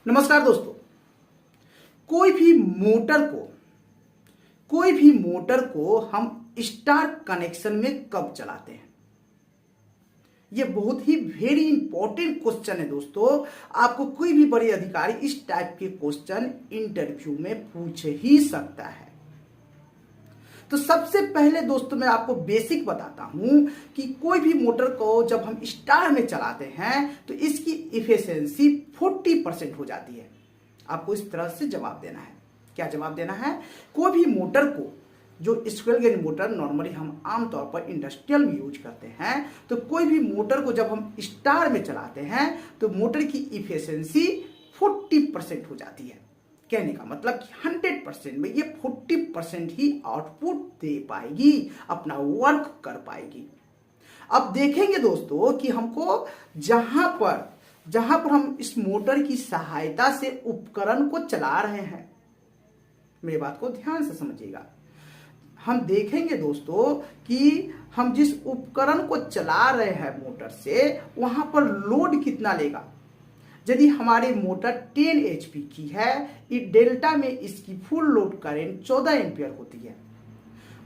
नमस्कार दोस्तों। कोई भी मोटर को हम स्टार कनेक्शन में कब चलाते हैं? ये बहुत ही वेरी इंपॉर्टेंट क्वेश्चन है दोस्तों। आपको कोई भी बड़े अधिकारी इस टाइप के क्वेश्चन इंटरव्यू में पूछ ही सकता है। तो सबसे पहले दोस्तों मैं आपको बेसिक बताता हूं कि कोई भी मोटर को जब हम स्टार में चलाते हैं तो इसकी इफिशियंसी 40% हो जाती है। आपको इस तरह से जवाब देना है। क्या जवाब देना है? कोई भी मोटर को, जो स्क्विरल केज मोटर नॉर्मली हम आमतौर पर इंडस्ट्रियल में यूज करते हैं, तो कोई भी मोटर को जब हम स्टार में चलाते हैं तो मोटर की इफिशियंसी 40% हो जाती है। कहने का मतलब कि 100% में ये 40% ही आउटपुट दे पाएगी, अपना वर्क कर पाएगी। अब देखेंगे दोस्तों कि हमको जहां पर हम इस मोटर की सहायता से उपकरण को चला रहे हैं, मेरी बात को ध्यान से समझिएगा। हम देखेंगे दोस्तों कि हम जिस उपकरण को चला रहे हैं मोटर से, वहां पर लोड कितना लेगा। यदि हमारी मोटर 10 HP की है, डेल्टा में इसकी फुल लोड करंट 14 एम्पियर होती है।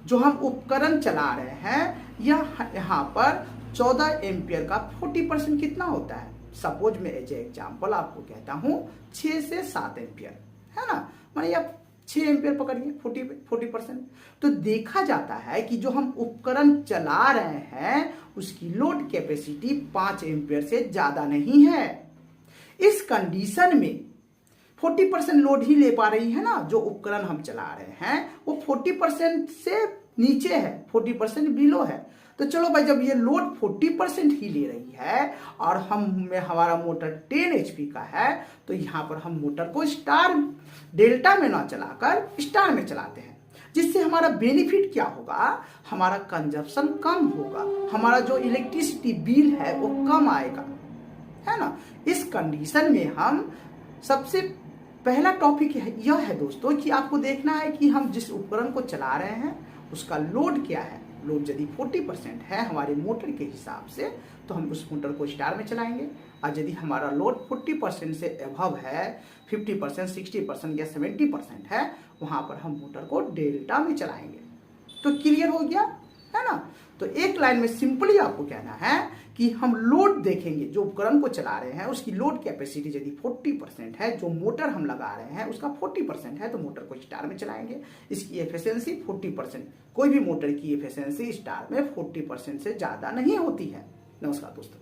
जो हम उपकरण चला रहे हैं यहाँ पर 14 एम्पियर का 40% कितना होता है? सपोज मैं एज एग्जाम्पल आपको कहता हूं 6 से 7 एम्पियर, है ना। मानिए आप 6 एम्पियर पकड़िए, 40%। तो देखा जाता है कि जो हम उपकरण चला रहे हैं उसकी लोड कैपेसिटी 5 एम्पियर से ज्यादा नहीं है। इस कंडीशन में 40% लोड ही ले पा रही है ना। जो उपकरण हम चला रहे हैं वो 40% से नीचे है, 40% बिलो है। तो चलो भाई, जब ये लोड 40% ही ले रही है और हमारा मोटर 10 HP का है, तो यहां पर हम मोटर को स्टार डेल्टा में ना चलाकर स्टार में चलाते हैं। जिससे हमारा बेनिफिट क्या होगा? हमारा कंजप्शन कम होगा, हमारा जो इलेक्ट्रिसिटी बिल है वो कम आएगा, है ना। इस कंडीशन में हम सबसे पहला टॉपिक यह है दोस्तों कि आपको देखना है कि हम जिस उपकरण को चला रहे हैं उसका लोड क्या है। लोड यदि 40% है हमारे मोटर के हिसाब से, तो हम उस मोटर को स्टार में चलाएंगे। और यदि हमारा लोड 40% से अबव है, 50%, 60% या 70% है, वहां पर हम मोटर को डेल्टा में चलाएंगे। तो क्लियर हो गया, है ना। तो एक लाइन में सिंपली आपको कहना है कि हम लोड देखेंगे, जो उपकरण को चला रहे हैं उसकी लोड कैपेसिटी यदि 40% है, जो मोटर हम लगा रहे हैं उसका 40% है, तो मोटर को स्टार में चलाएंगे। इसकी एफिशिएंसी 40%। कोई भी मोटर की एफिशिएंसी स्टार में 40% से ज्यादा नहीं होती है। नमस्कार दोस्तों।